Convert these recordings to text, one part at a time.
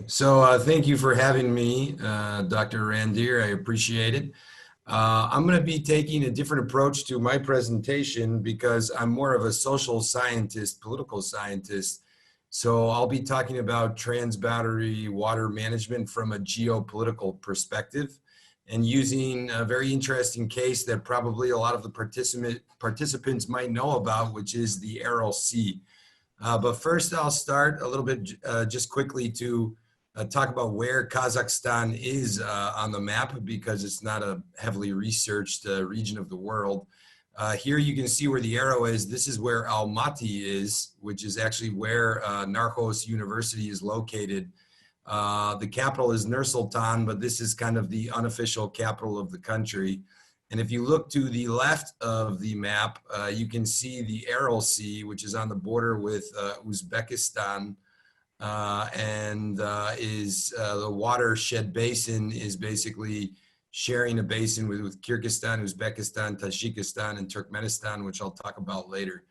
Thank you for having me, Dr. Randir. I appreciate it. I'm going to be taking a different approach to my presentation because I'm more of a social scientist, political scientist. So I'll be talking about transboundary water management from a geopolitical perspective and using a very interesting case that probably a lot of the participants might know about, which is the Aral Sea. But first, I'll start a little bit just quickly to talk about where Kazakhstan is on the map because it's not a heavily researched region of the world. Here you can see where the arrow is. This is where Almaty is, which is actually where Nur Autonomous University is located. The capital is Nur Sultan, but this is kind of the unofficial capital of the country. And if you look to the left of the map, you can see the Aral Sea, which is on the border with Uzbekistan, the watershed basin is basically sharing a basin with Kyrgyzstan, Uzbekistan, Tajikistan, and Turkmenistan, which I'll talk about later.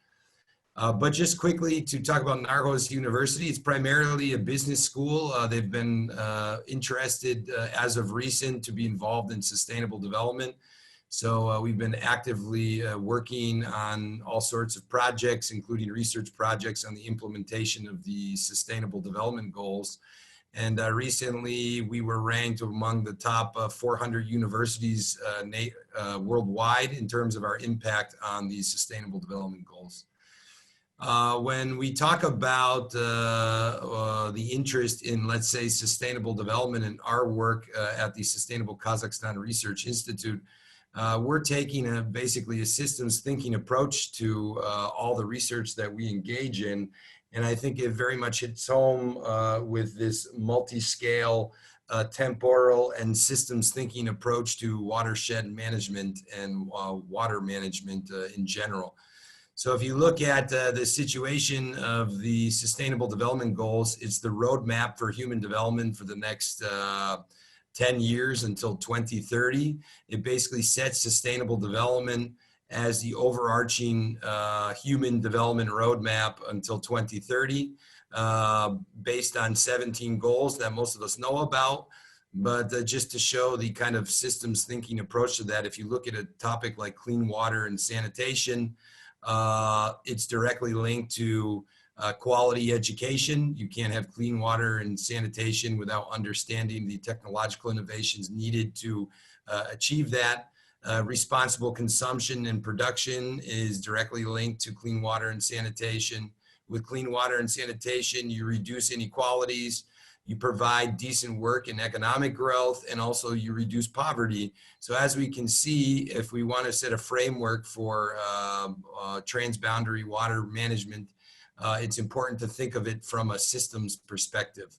But just quickly to talk about Nur Autonomous University, it's primarily a business school. They've been interested as of recent to be involved in sustainable development. So we've been actively working on all sorts of projects, including research projects on the implementation of the Sustainable Development Goals. And recently we were ranked among the top 400 universities worldwide in terms of our impact on the Sustainable Development Goals. When we talk about the interest in, let's say, sustainable development and our work at the Sustainable Kazakhstan Research Institute, we're taking basically a systems thinking approach to all the research that we engage in. And I think it very much hits home with this multi-scale, temporal and systems thinking approach to watershed management and water management in general. So if you look at the situation of the Sustainable Development Goals, it's the roadmap for human development for the next 10 years until 2030. It basically sets sustainable development as the overarching human development roadmap until 2030, based on 17 goals that most of us know about. But just to show the kind of systems thinking approach to that, if you look at a topic like clean water and sanitation, it's directly linked to quality education. You can't have clean water and sanitation without understanding the technological innovations needed to achieve that. Responsible consumption and production is directly linked to clean water and sanitation. With clean water and sanitation, you reduce inequalities, you provide decent work and economic growth, and also you reduce poverty. So as we can see, if we want to set a framework for transboundary water management, it's important to think of it from a systems perspective.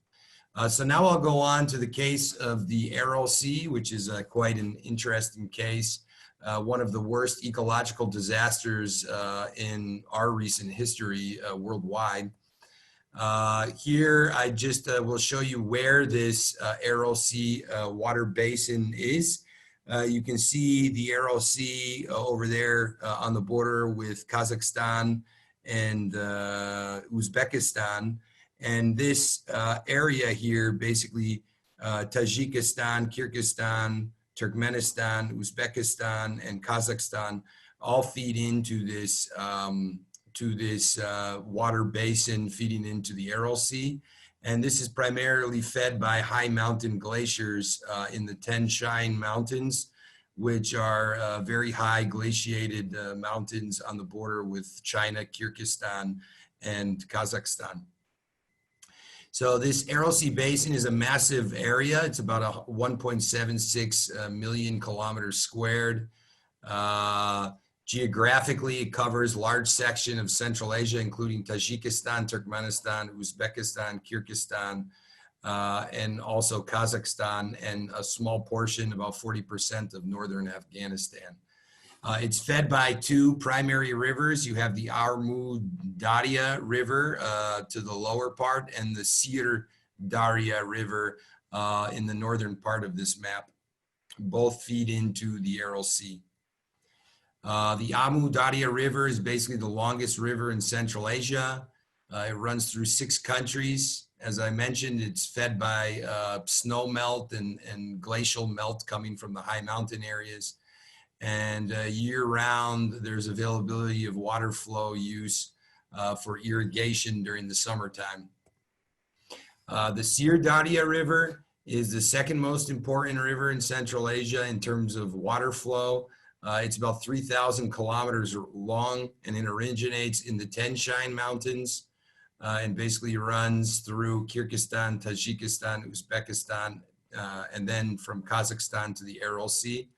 So now I'll go on to the case of the Aral Sea, which is quite an interesting case. One of the worst ecological disasters in our recent history worldwide. Here I just will show you where this Aral Sea water basin is. You can see the Aral Sea over there on the border with Kazakhstan and Uzbekistan. And this area here, basically Tajikistan, Kyrgyzstan, Turkmenistan, Uzbekistan, and Kazakhstan all feed into this water basin feeding into the Aral Sea. And this is primarily fed by high mountain glaciers in the Tian Shan Mountains, which are very high glaciated mountains on the border with China, Kyrgyzstan, and Kazakhstan. So this Aral Sea Basin is a massive area. It's about 1.76 million kilometers squared. Geographically, it covers large section of Central Asia, including Tajikistan, Turkmenistan, Uzbekistan, Kyrgyzstan, and also Kazakhstan, and a small portion, about 40% of northern Afghanistan. It's fed by two primary rivers. You have the Amudia River to the lower part and the Daria River in the northern part of this map. Both feed into the Aral Sea. The Amudia River is basically the longest river in Central Asia. It runs through 6 countries. As I mentioned, it's fed by snow melt and glacial melt coming from the high mountain areas. And year-round, there's availability of water flow use for irrigation during the summertime. The Sirdarya River is the second most important river in Central Asia in terms of water flow. It's about 3,000 kilometers long, and it originates in the Tian Shan Mountains and basically runs through Kyrgyzstan, Tajikistan, Uzbekistan, and then from Kazakhstan to the Aral Sea.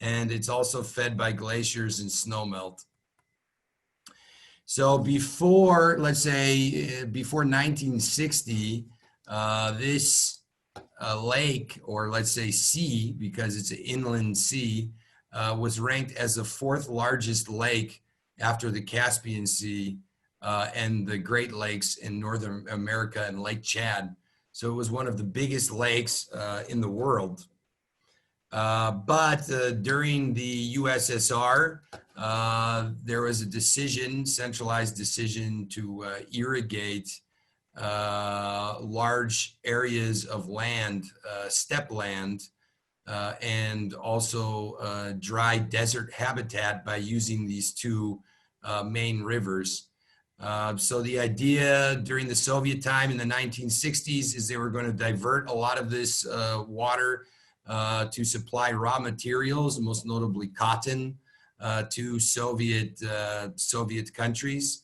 And it's also fed by glaciers and snowmelt. So before, let's say, before 1960, this lake, or let's say sea, because it's an inland sea, was ranked as the 4th largest lake after the Caspian Sea and the Great Lakes in Northern America and Lake Chad. So it was one of the biggest lakes in the world. But during the USSR, there was a decision, centralized decision to irrigate large areas of land, steppe land, and also dry desert habitat by using these 2 main rivers. So the idea during the Soviet time in the 1960s is they were going to divert a lot of this water to supply raw materials, most notably cotton, to Soviet countries.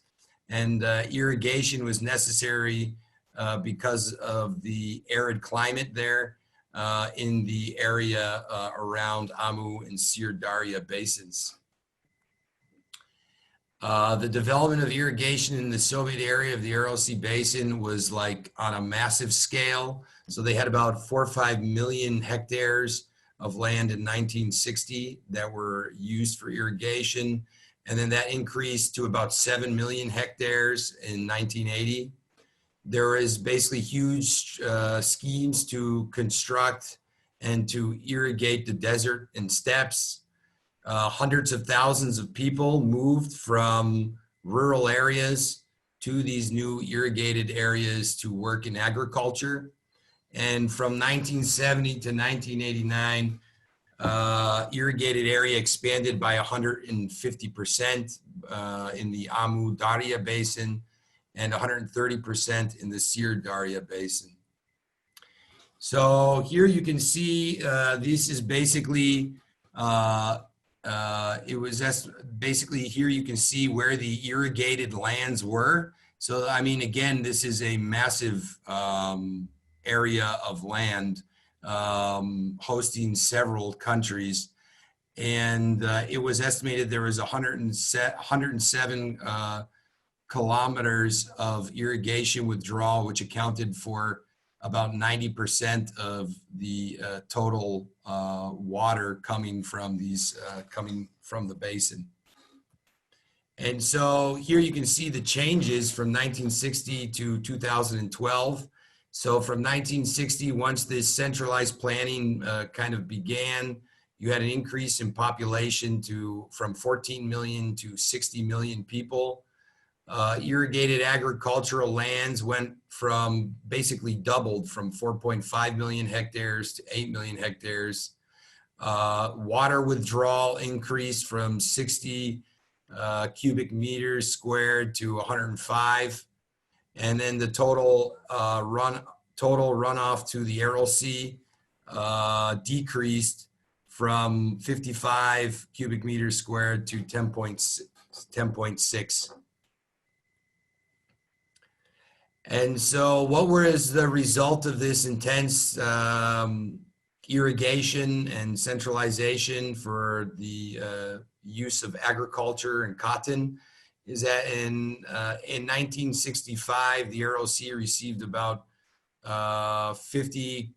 And irrigation was necessary because of the arid climate there in the area around Amu and Sirdarya basins. The development of irrigation in the Soviet area of the Aral Sea Basin was like on a massive scale. So they had about 4 or 5 million hectares of land in 1960 that were used for irrigation. And then that increased to about 7 million hectares in 1980. There is basically huge schemes to construct and to irrigate the desert and steppes. Hundreds of thousands of people moved from rural areas to these new irrigated areas to work in agriculture. And from 1970 to 1989, irrigated area expanded by 150% in the Amudia Basin and 130% in the Sirdarya Basin. So here you can see this is basically basically here you can see where the irrigated lands were. So I mean, again, this is a massive area of land hosting several countries, and it was estimated there was 107 kilometers of irrigation withdrawal, which accounted for about 90% of the total water coming from the basin. And so here you can see the changes from 1960 to 2012. So from 1960, once this centralized planning kind of began, you had an increase in population from 14 million to 60 million people. Irrigated agricultural lands went from basically doubled from 4.5 million hectares to 8 million hectares. Water withdrawal increased from 60 cubic meters squared to 105. And then the total runoff to the Aral Sea decreased from 55 cubic meters squared to 10.6. And so what was the result of this intense irrigation and centralization for the use of agriculture and cotton is that in 1965, the Aral Sea received about 50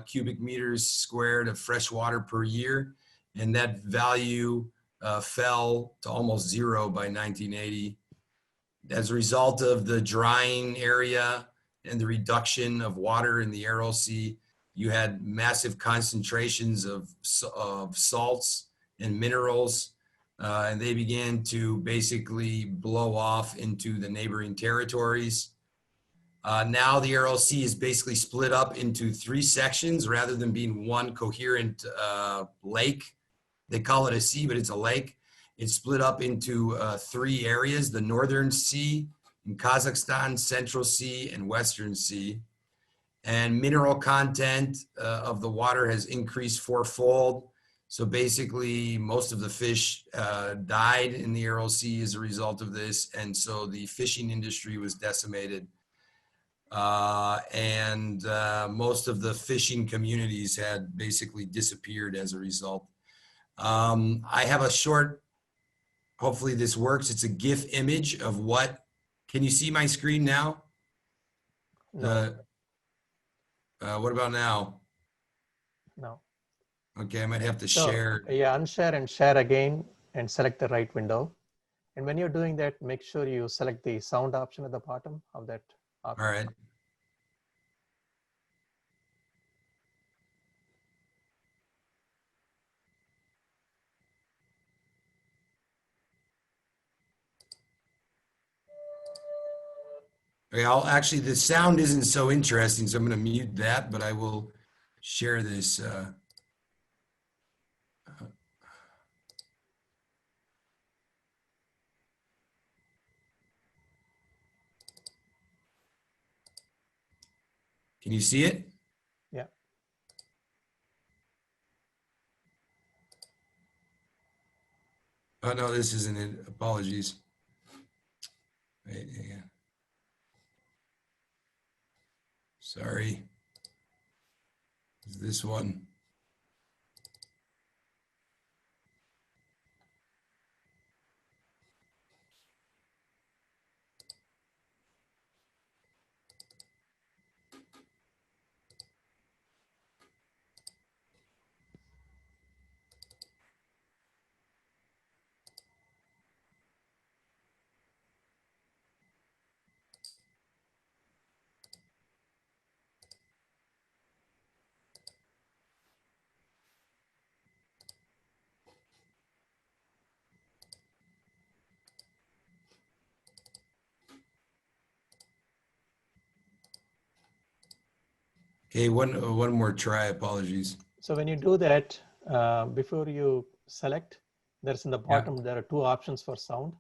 cubic meters squared of fresh water per year. And that value fell to almost 0 by 1980. As a result of the drying area and the reduction of water in the Aral Sea, you had massive concentrations of salts and minerals and they began to basically blow off into the neighboring territories. Now the Aral Sea is basically split up into 3 sections rather than being one coherent lake. They call it a sea, but it's a lake. It's split up into 3 areas: the Northern Sea in Kazakhstan, Central Sea, and Western Sea. And mineral content of the water has increased 4-fold. So basically, most of the fish died in the Aral Sea as a result of this. And so the fishing industry was decimated. Most of the fishing communities had basically disappeared as a result. I have a short, hopefully this works. It's a GIF image of what, can you see my screen now? No. What about now? No. Okay, I might have to So, share. yeah, unshare and share again and select the right window. And when you're doing that, make sure you select the sound option at the bottom of that option. All right. Okay, actually, the sound isn't so interesting, so I'm going to mute that, but I will share this. Can you see it? Yeah. Oh, no, this isn't it. Apologies. Wait, hang on. Sorry. It's this one. Okay, one more try. Apologies. So when you do that, before you select, there's in the bottom, there are 2 options for sound.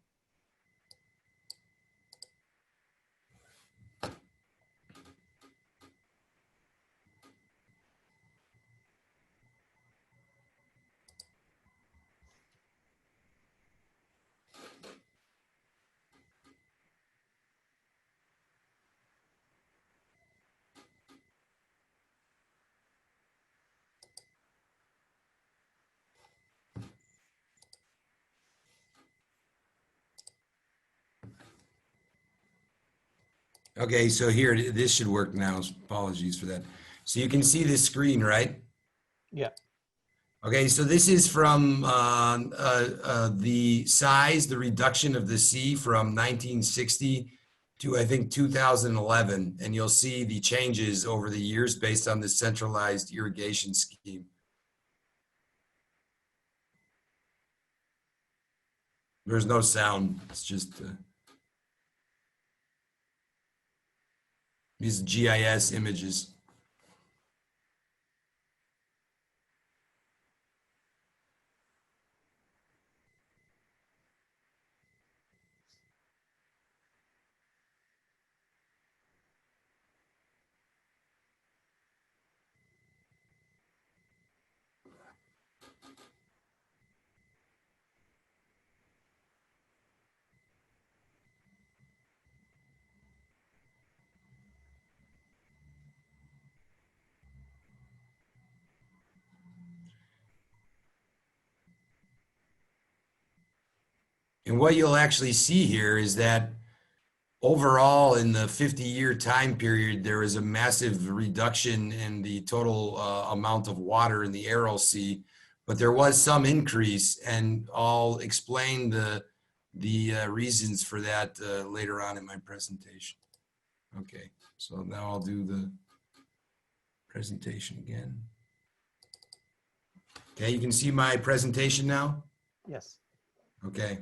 Okay, so here, this should work now. Apologies for that. So you can see this screen, right? Yeah. Okay, so this is from the size, the reduction of the sea from 1960 to, I think, 2011. And you'll see the changes over the years based on the centralized irrigation scheme. There's no sound. It's just these GIS images. And what you'll actually see here is that overall in the 50-year time period, there is a massive reduction in the total amount of water in the Aral Sea, but there was some increase, and I'll explain the reasons for that later on in my presentation. Okay, so now I'll do the presentation again. Okay, you can see my presentation now? Yes. Okay.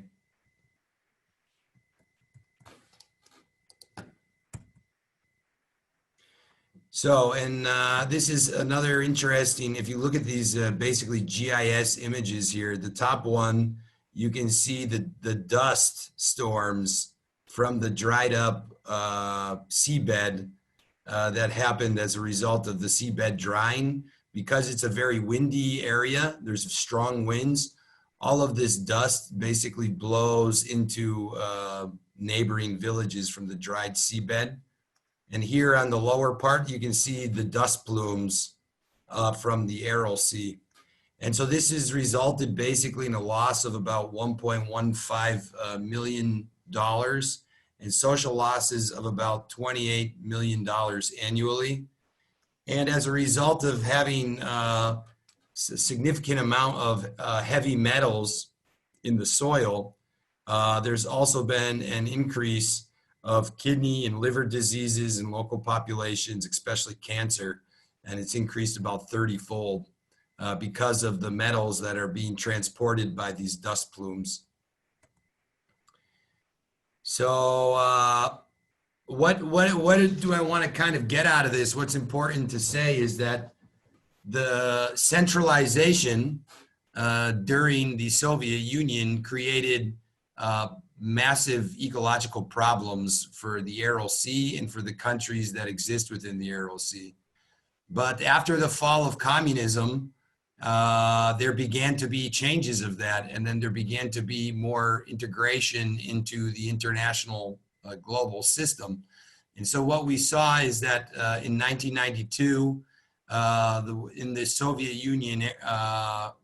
So, and this is another interesting, if you look at these basically GIS images here, the top one, you can see the dust storms from the dried up seabed that happened as a result of the seabed drying. Because it's a very windy area, there's strong winds, all of this dust basically blows into neighboring villages from the dried seabed. And here on the lower part, you can see the dust plumes from the Aral Sea. And so this has resulted basically in a loss of about $1.15 million and social losses of about $28 million annually. And as a result of having a significant amount of heavy metals in the soil, there's also been an increase of kidney and liver diseases in local populations, especially cancer, and it's increased about 30-fold because of the metals that are being transported by these dust plumes. So what do I want to kind of get out of this? What's important to say is that the centralization during the Soviet Union created massive ecological problems for the Aral Sea and for the countries that exist within the Aral Sea. But after the fall of communism, there began to be changes of that, and then there began to be more integration into the international global system. And so what we saw is that in 1992, in the Soviet Union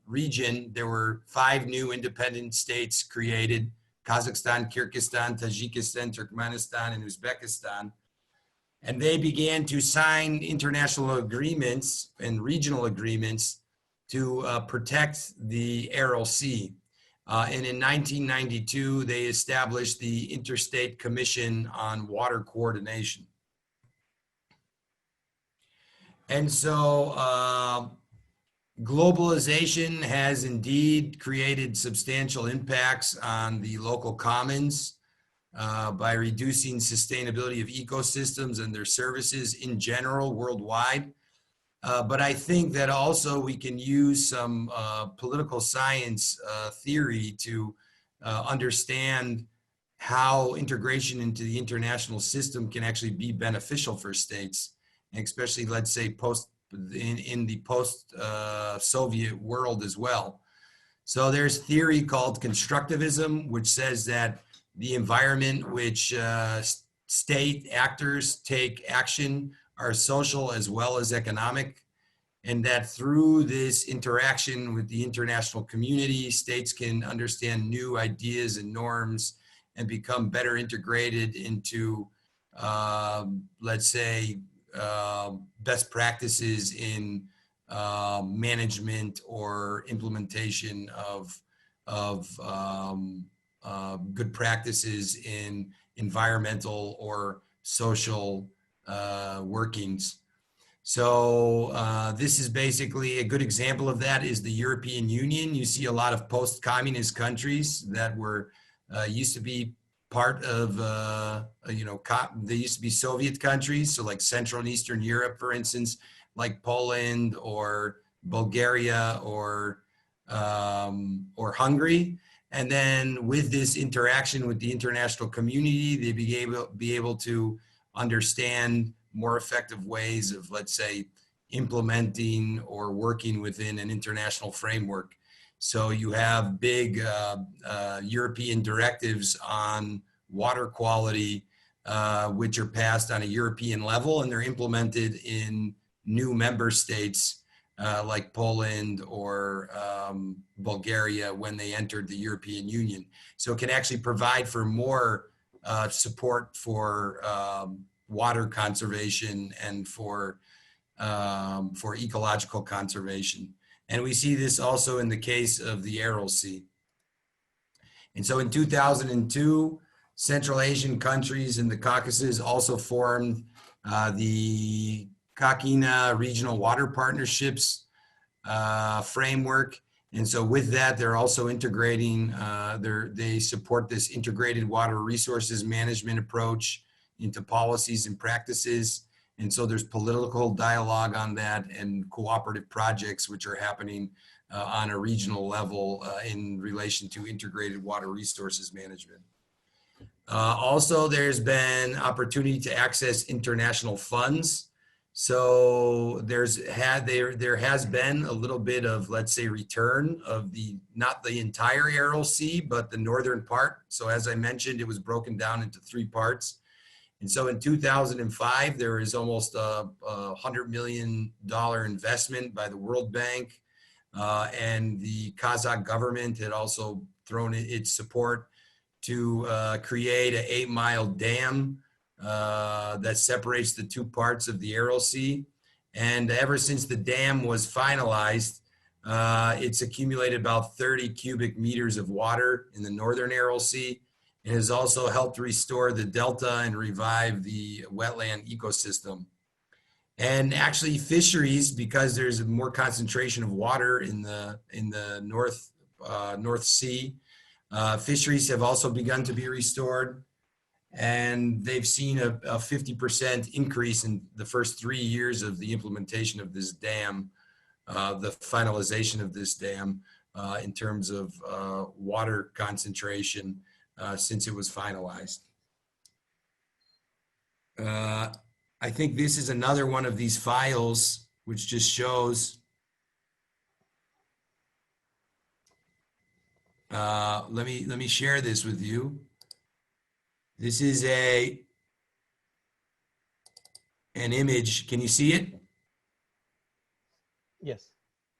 region, there were 5 new independent states created: Kazakhstan, Kyrgyzstan, Tajikistan, Turkmenistan, and Uzbekistan. And they began to sign international agreements and regional agreements to protect the Aral Sea. And in 1992, they established the Interstate Commission on Water Coordination. And so globalization has indeed created substantial impacts on the local commons by reducing sustainability of ecosystems and their services in general worldwide. But I think that also we can use some political science theory to understand how integration into the international system can actually be beneficial for states, and especially, let's say, in the post-Soviet world as well. So there's theory called Constructivism, which says that the environment which state actors take action are social as well as economic, and that through this interaction with the international community, states can understand new ideas and norms and become better integrated into, let's say, best practices in management or implementation of good practices in environmental or social workings. So this is basically a good example of that is the European Union. You see a lot of post-communist countries that were used to be part of, they used to be Soviet countries. So like Central and Eastern Europe, for instance, like Poland or Bulgaria or Hungary. And then with this interaction with the international community, they be able to understand more effective ways of, let's say, implementing or working within an international framework. So you have big European directives on water quality, which are passed on a European level, and they're implemented in new member states like Poland or Bulgaria when they entered the European Union. So it can actually provide for more support for water conservation and for ecological conservation. And we see this also in the case of the Aral Sea. And so in 2002, Central Asian countries in the Caucasus also formed the Kakina Regional Water Partnerships framework. And so with that, they're also integrating, they support this integrated water resources management approach into policies and practices. And so there's political dialogue on that and cooperative projects which are happening on a regional level in relation to integrated water resources management. Also, there's been opportunity to access international funds. So there has been a little bit of, let's say, return of not the entire Aral Sea, but the northern part. So as I mentioned, it was broken down into 3 parts. And so in 2005, there was almost a $100 million investment by the World Bank. And the Kazakh government had also thrown its support to create an 8-mile dam that separates the 2 parts of the Aral Sea. And ever since the dam was finalized, it's accumulated about 30 cubic meters of water in the northern Aral Sea. It has also helped restore the delta and revive the wetland ecosystem. And actually fisheries, because there's more concentration of water in the North Sea, fisheries have also begun to be restored. And they've seen a 50% increase in the first 3 years of the implementation of this dam, the finalization of this dam in terms of water concentration since it was finalized. I think this is another one of these files which just shows, let me share this with you. This is an image. Can you see it? Yes.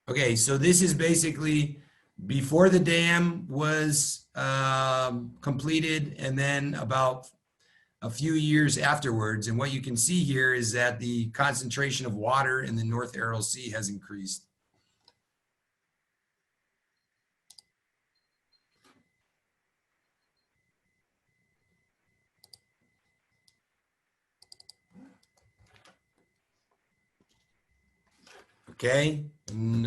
Okay, so this is basically before the dam was completed, and then about a few years afterwards. And what you can see here is that the concentration of water in the North Aral Sea has increased. Okay, and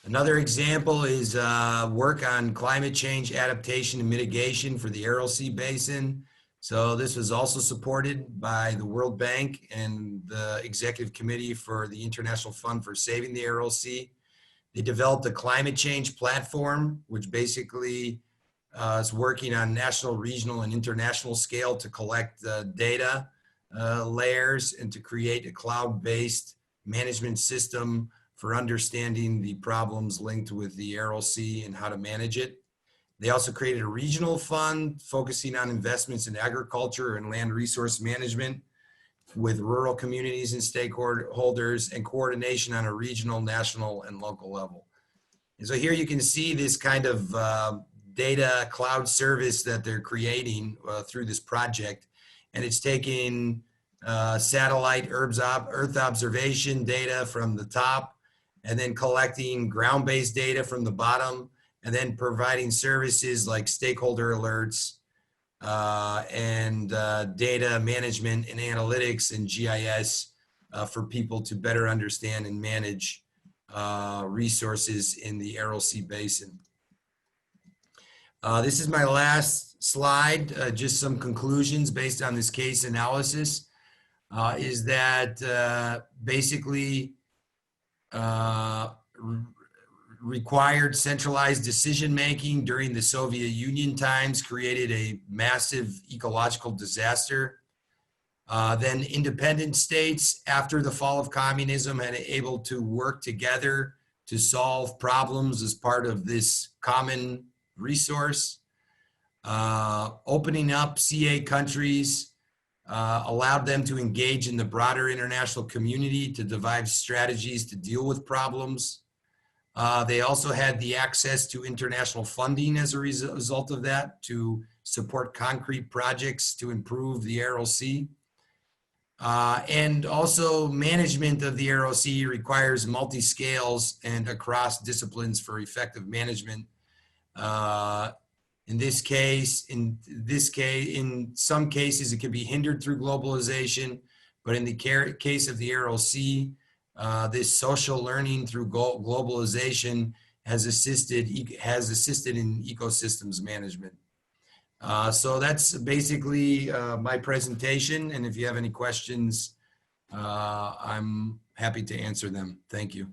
another example is work on climate change adaptation and mitigation for the Aral Sea Basin. So this was also supported by the World Bank and the Executive Committee for the International Fund for Saving the Aral Sea. They developed a climate change platform, which basically is working on national, regional, and international scale to collect data layers and to create a cloud-based management system for understanding the problems linked with the Aral Sea and how to manage it. They also created a regional fund focusing on investments in agriculture and land resource management with rural communities and stakeholders, and coordination on a regional, national, and local level. And so here you can see this kind of data cloud service that they're creating through this project. And it's taking satellite Earth observation data from the top, and then collecting ground-based data from the bottom, and then providing services like stakeholder alerts and data management and analytics and GIS for people to better understand and manage resources in the Aral Sea Basin. This is my last slide, just some conclusions based on this case analysis, is that basically required centralized decision-making during the Soviet Union times created a massive ecological disaster. Then independent states, after the fall of communism, had able to work together to solve problems as part of this common resource. Opening up CA countries allowed them to engage in the broader international community to devise strategies to deal with problems. They also had the access to international funding as a result of that to support concrete projects to improve the Aral Sea. And also management of the Aral Sea requires multi-scales and across disciplines for effective management. In some cases, it can be hindered through globalization, But in the case of the Aral Sea, this social learning through globalization has assisted in ecosystems management. So that's basically my presentation. And if you have any questions, I'm happy to answer them. Thank you.